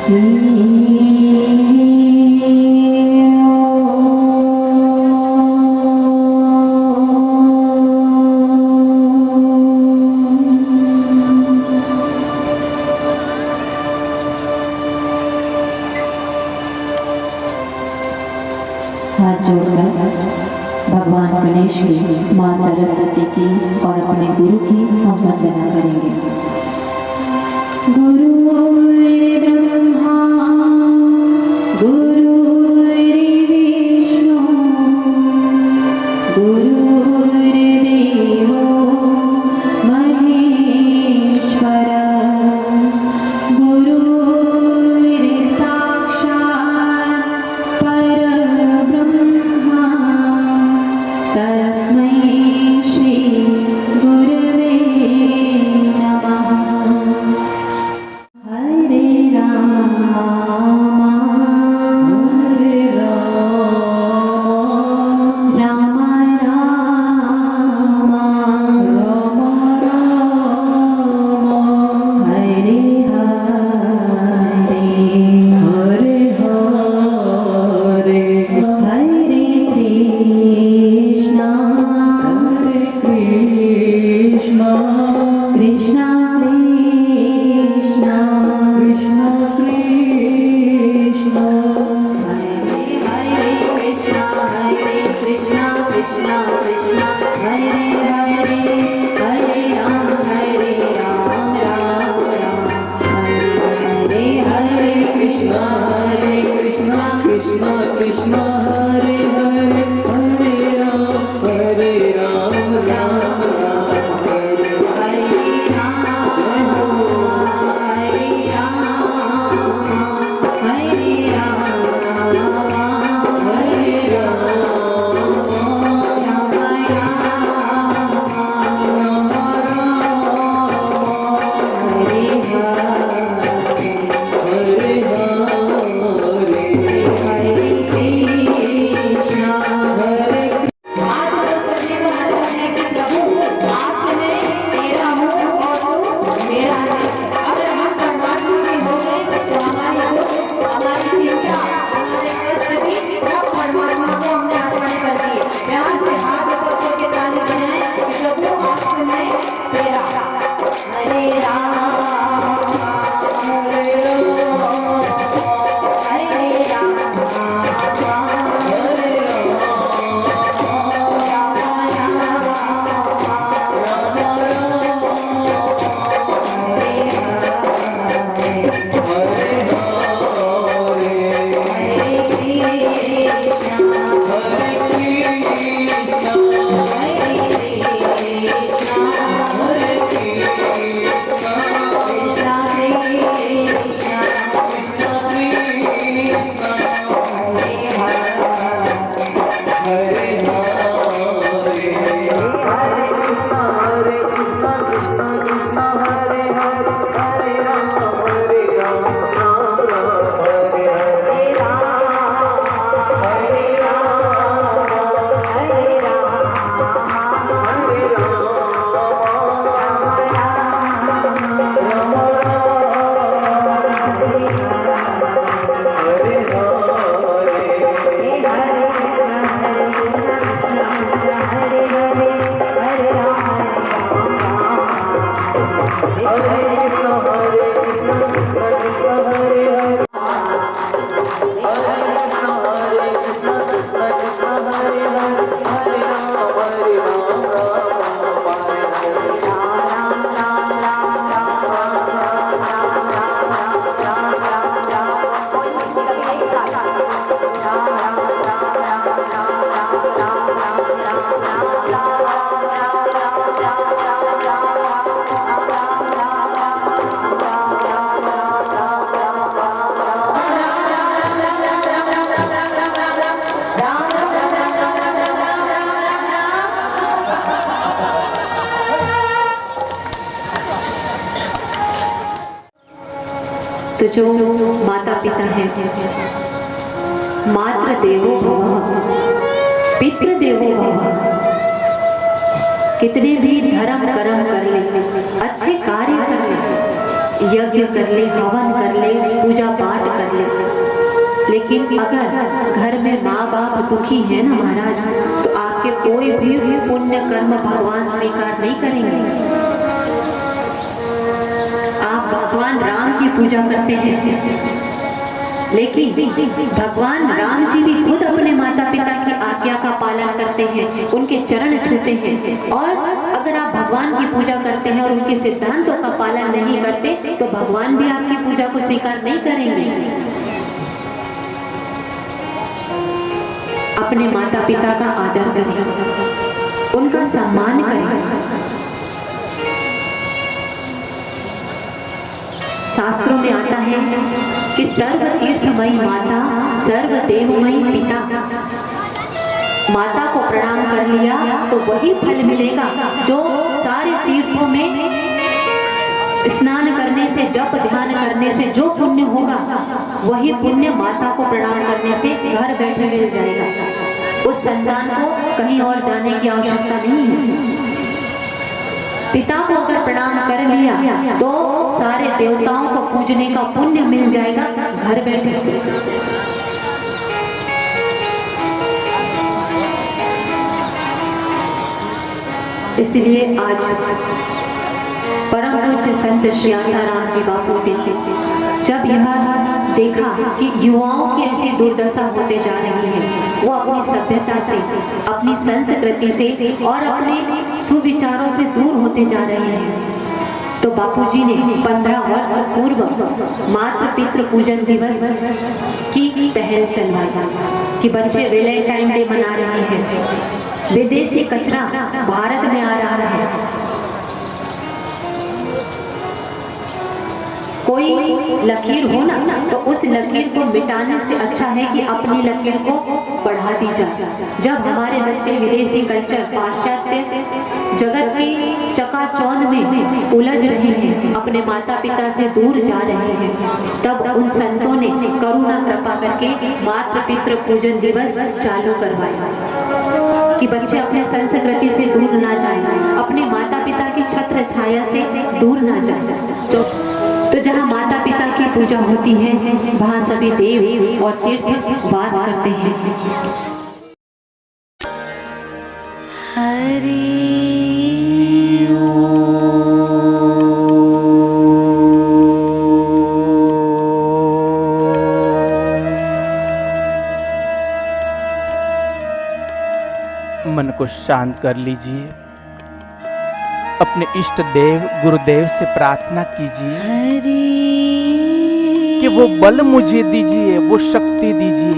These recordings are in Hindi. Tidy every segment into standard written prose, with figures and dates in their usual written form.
हाथ जोड़कर भगवान गणेश की, माँ सरस्वती की और अपने गुरु की हम वंदना करेंगे। गुरु ब्रह्मा गुरुर्विष्णु गुरुर्देवो महेश्वर गुरुर्साक्षात् परब्रह्मा तस्मै श्री गुरवे नमः। हरे राम हरे राम राम राम राम राम हरे हरे हरे हरे हरे कृष्णा कृष्णा कृष्णा कृष्णा कृष्णा कृष्णा हरे हरे कृष्णा कृष्णा कृष्णा हरे हरे हरे राम राम राम हरे हरे कृष्णा कृष्णा कृष्णा कृष्णा हरे हरे हरे राम राम राम हरे हरे तो जो माता पिता हैं, मातृ देवो भवः पितृ देवो भवः, कितने भी धर्म कर्म कर ले, अच्छे कार्य कर ले, यज्ञ कर ले, हवन कर ले, पूजा पाठ कर ले, लेकिन अगर घर में माँ बाप दुखी है ना महाराज, तो आपके कोई भी पुण्य कर्म भगवान स्वीकार नहीं करेंगे। आप भगवान राम की पूजा करते हैं, लेकिन भगवान राम जी भी खुद अपने माता पिता की आज्ञा का पालन करते हैं, उनके चरण छूते हैं। और अगर आप भगवान की पूजा करते हैं और उनके सिद्धांतों का पालन नहीं करते, तो भगवान भी आपकी पूजा को स्वीकार नहीं करेंगे। अपने माता पिता का आदर करें, उनका सम्मान करें। शास्त्रों में आता है कि सर्व तीर्थमयी माता, सर्व देवमयी पिता। माता को प्रणाम कर लिया तो वही फल मिलेगा जो सारे तीर्थों में स्नान करने से, जप ध्यान करने से जो पुण्य होगा, वही पुण्य माता को प्रणाम करने से घर बैठे मिल जाएगा। उस संतान को कहीं और जाने की आवश्यकता नहीं है। पिता को अगर प्रणाम कर लिया तो सारे देवताओं को पूजने का पुण्य मिल जाएगा घर बैठे। इसलिए आज परम पूज्य संत श्री आसाराम जी बापू ने जब यह देखा कि युवाओं की ऐसी दुर्दशा होते जा रही है, वो अपनी सभ्यता से, अपनी संस्कृति से और अपने सुविचारों से दूर होते जा रहे हैं, तो बापूजी ने 15 वर्ष पूर्व मातृ पितृ पूजन दिवस की पहल चलवाई कि बच्चे वैलेंटाइन डे मना रहे हैं, विदेशी कचरा भारत में आ रहा है। कोई लकीर हो ना, तो उस लकीर को मिटाने से अच्छा है कि अपनी लकीर को बढ़ा दी जाए। जब हमारे बच्चे विदेशी कल्चर, पाश्चात्य जगत की चकाचौंध में उलझ रहे हैं, अपने माता पिता से दूर जा रहे हैं, तब उन संतों ने करुणा कृपा करके मातृ पितृ पूजन दिवस चालू करवाया कि बच्चे अपने संस्कृति से दूर ना जाएं, अपने माता पिता की छत्र छाया से दूर ना जाएं। तो जहाँ माता पिता की पूजा होती है, वहाँ सभी देव और तीर्थ वास करते हैं। हरि मन को शांत कर लीजिए, अपने इष्ट देव गुरुदेव से प्रार्थना कीजिए कि वो बल मुझे दीजिए, वो शक्ति दीजिए,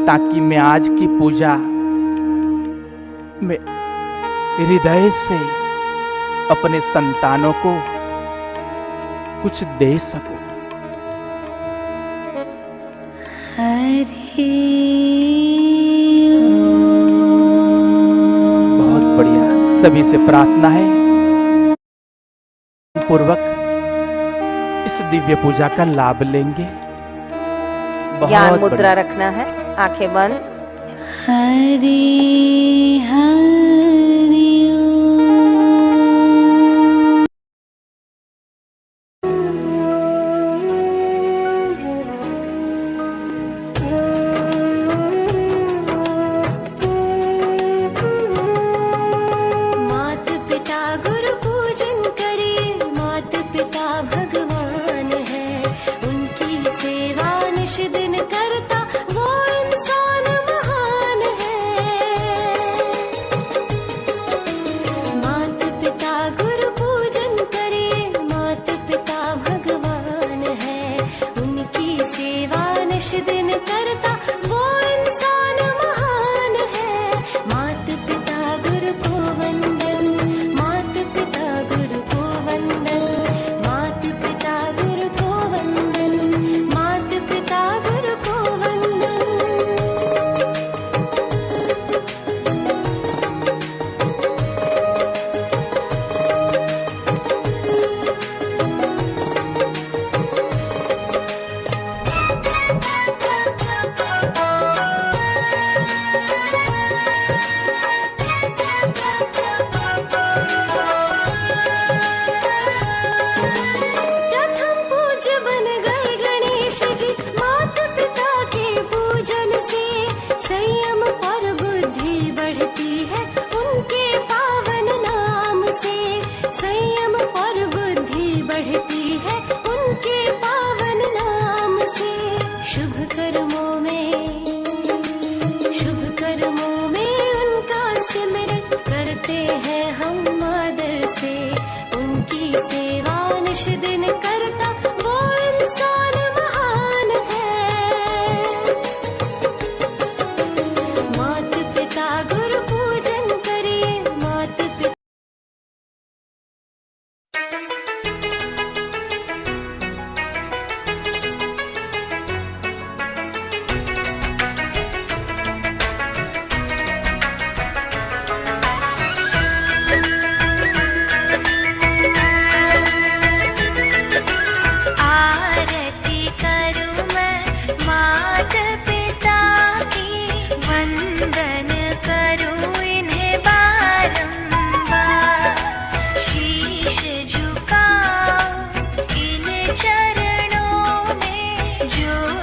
ताकि मैं आज की पूजा में हृदय से अपने संतानों को कुछ दे सकूं। बहुत बढ़िया, सभी से प्रार्थना है पूर्वक इस दिव्य पूजा का लाभ लेंगे। ज्ञान मुद्रा रखना है, आंखें बंद। हरि हरि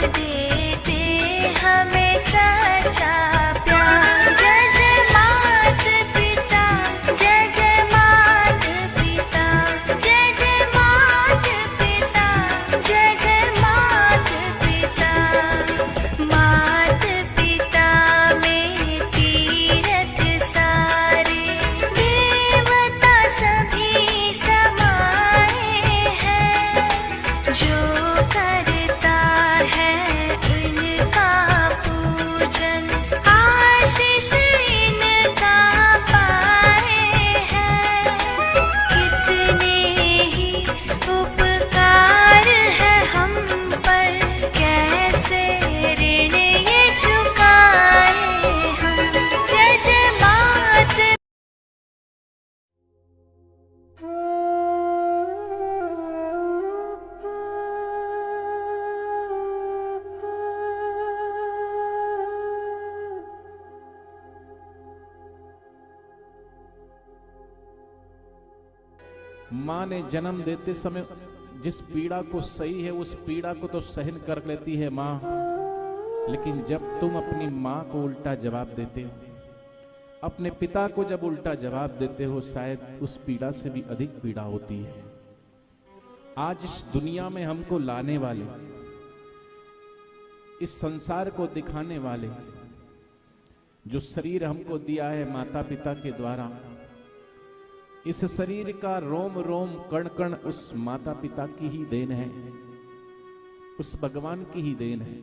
देते हमें सच्चा प्यार। जय जय मात पिता, जय जय मात पिता, जय जय मात पिता, जय जय मात पिता। मात पिता में तीरथ सारे, देवता सभी समाए हैं। जो करता है उनका पूजन, आशीष इनका पाए हैं। कितने ही उपकार है हम पर, कैसे ऋण ये चुकाए हम। जय जय मात। माँ ने जन्म देते समय जिस पीड़ा को सही है उस पीड़ा को तो सहन कर लेती है माँ, लेकिन जब तुम अपनी माँ को उल्टा जवाब देते हो, अपने पिता को जब उल्टा जवाब देते हो, शायद उस पीड़ा से भी अधिक पीड़ा होती है। आज इस दुनिया में हमको लाने वाले, इस संसार को दिखाने वाले, जो शरीर हमको दिया है माता पिता के द्वारा, इस शरीर का रोम रोम कण कण उस माता पिता की ही देन है, उस भगवान की ही देन है।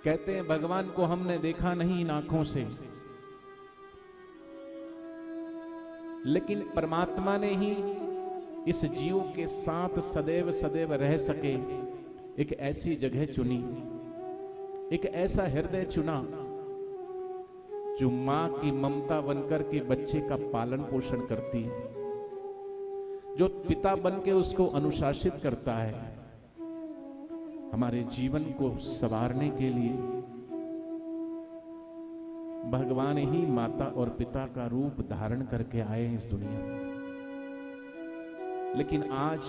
कहते हैं भगवान को हमने देखा नहीं इन आंखों से, लेकिन परमात्मा ने ही इस जीव के साथ सदैव सदैव रह सके एक ऐसी जगह चुनी, एक ऐसा हृदय चुना जो मां की ममता बनकर के बच्चे का पालन पोषण करती है, जो पिता बन के उसको अनुशासित करता है। हमारे जीवन को संवारने के लिए भगवान ही माता और पिता का रूप धारण करके आए हैं इस दुनिया में। लेकिन आज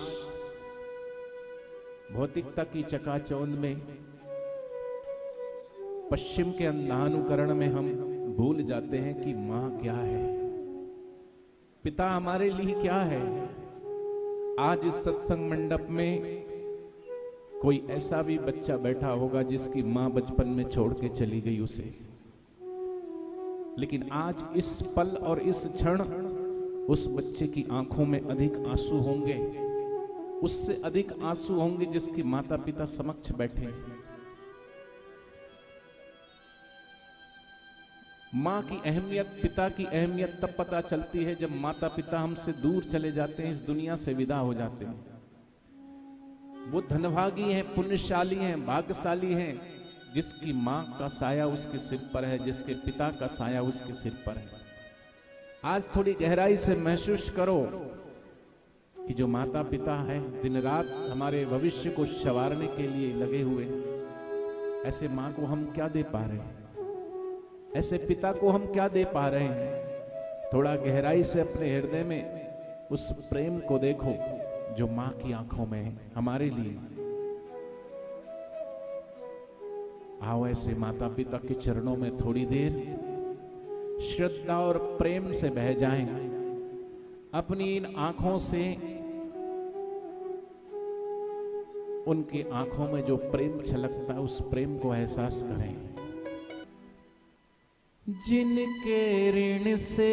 भौतिकता की चकाचौंध में, पश्चिम के अंधानुकरण में हम भूल जाते हैं कि मां क्या है, पिता हमारे लिए क्या है। आज इस सत्संग मंडप में कोई ऐसा भी बच्चा बैठा होगा जिसकी मां बचपन में छोड़ के चली गई उसे, लेकिन आज इस पल और इस क्षण उस बच्चे की आंखों में अधिक आंसू होंगे, उससे अधिक आंसू होंगे जिसकी माता पिता समक्ष बैठे। माँ की अहमियत, पिता की अहमियत तब पता चलती है जब माता पिता हमसे दूर चले जाते हैं, इस दुनिया से विदा हो जाते हैं। वो धनभागी हैं, पुण्यशाली हैं, भाग्यशाली हैं जिसकी माँ का साया उसके सिर पर है, जिसके पिता का साया उसके सिर पर है। आज थोड़ी गहराई से महसूस करो कि जो माता पिता है दिन रात हमारे भविष्य को संवारने के लिए लगे हुए, ऐसे माँ को हम क्या दे पा रहे हैं, ऐसे पिता को हम क्या दे पा रहे हैं। थोड़ा गहराई से अपने हृदय में उस प्रेम को देखो जो मां की आंखों में है हमारे लिए। आओ ऐसे माता पिता के चरणों में थोड़ी देर श्रद्धा और प्रेम से बह जाएं। अपनी इन आंखों से उनकी आंखों में जो प्रेम छलकता है उस प्रेम को एहसास करें। जिनके ऋण से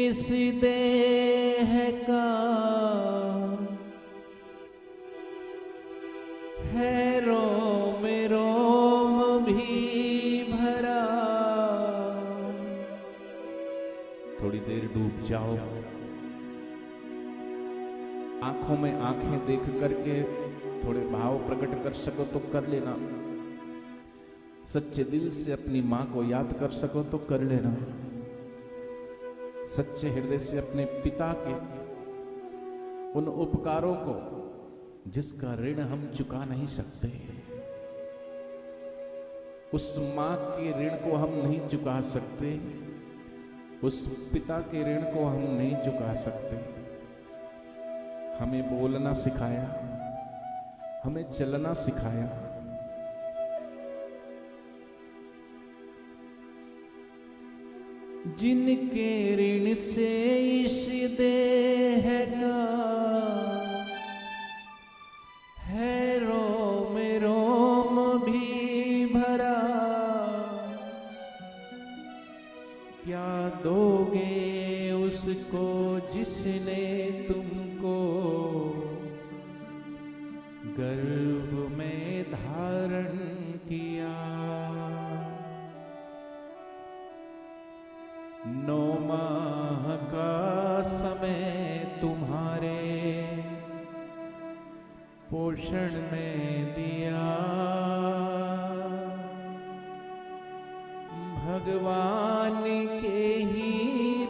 इस देह का है रोम रोम भी भरा। थोड़ी देर डूब जाओ, आंखों में आंखें देख करके थोड़े भाव प्रकट कर सको तो कर लेना, सच्चे दिल से अपनी मां को याद कर सको तो कर लेना, सच्चे हृदय से अपने पिता के उन उपकारों को जिसका ऋण हम चुका नहीं सकते, उस मां के ऋण को हम नहीं चुका सकते, उस पिता के ऋण को हम नहीं चुका सकते। हमें बोलना सिखाया, हमें चलना सिखाया। जिनके ऋण से इस देह का है रोम रोम भी भरा, क्या दोगे उसको जिसने तुमको गर्भ में धारण किया। 9 माह का समय तुम्हारे पोषण में दिया, भगवान के ही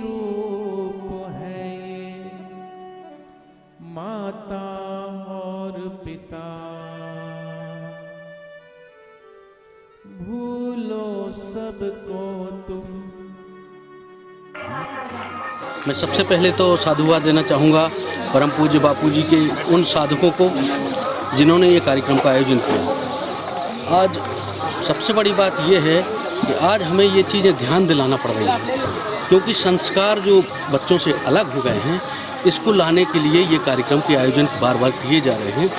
रूप है ये माता और पिता। भूलो सबको तुम। मैं सबसे पहले तो साधुवाद देना चाहूँगा परम पूज्य बापू जी के उन साधकों को जिन्होंने ये कार्यक्रम का आयोजन किया। आज सबसे बड़ी बात ये है कि आज हमें ये चीज़ें ध्यान दिलाना पड़ रही है, क्योंकि संस्कार जो बच्चों से अलग हो गए हैं, इसको लाने के लिए ये कार्यक्रम के आयोजन बार बार किए जा रहे हैं।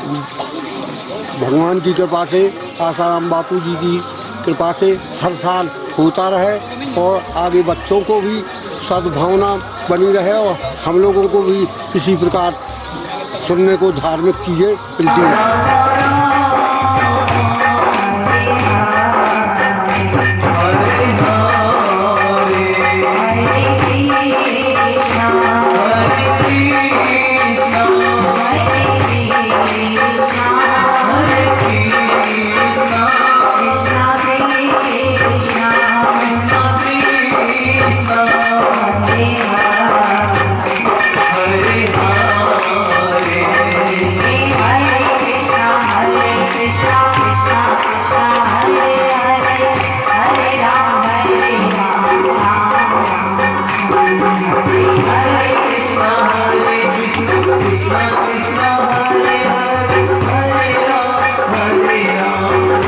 भगवान की कृपा से, आसाराम बापू जी की कृपा से हर साल होता रहे और आगे बच्चों को भी सद्भावना बनी रहे और हम लोगों को भी इसी प्रकार सुनने को धार्मिक चीज़ें मिलती हैं। Hare Krishna, Krishna Krishna,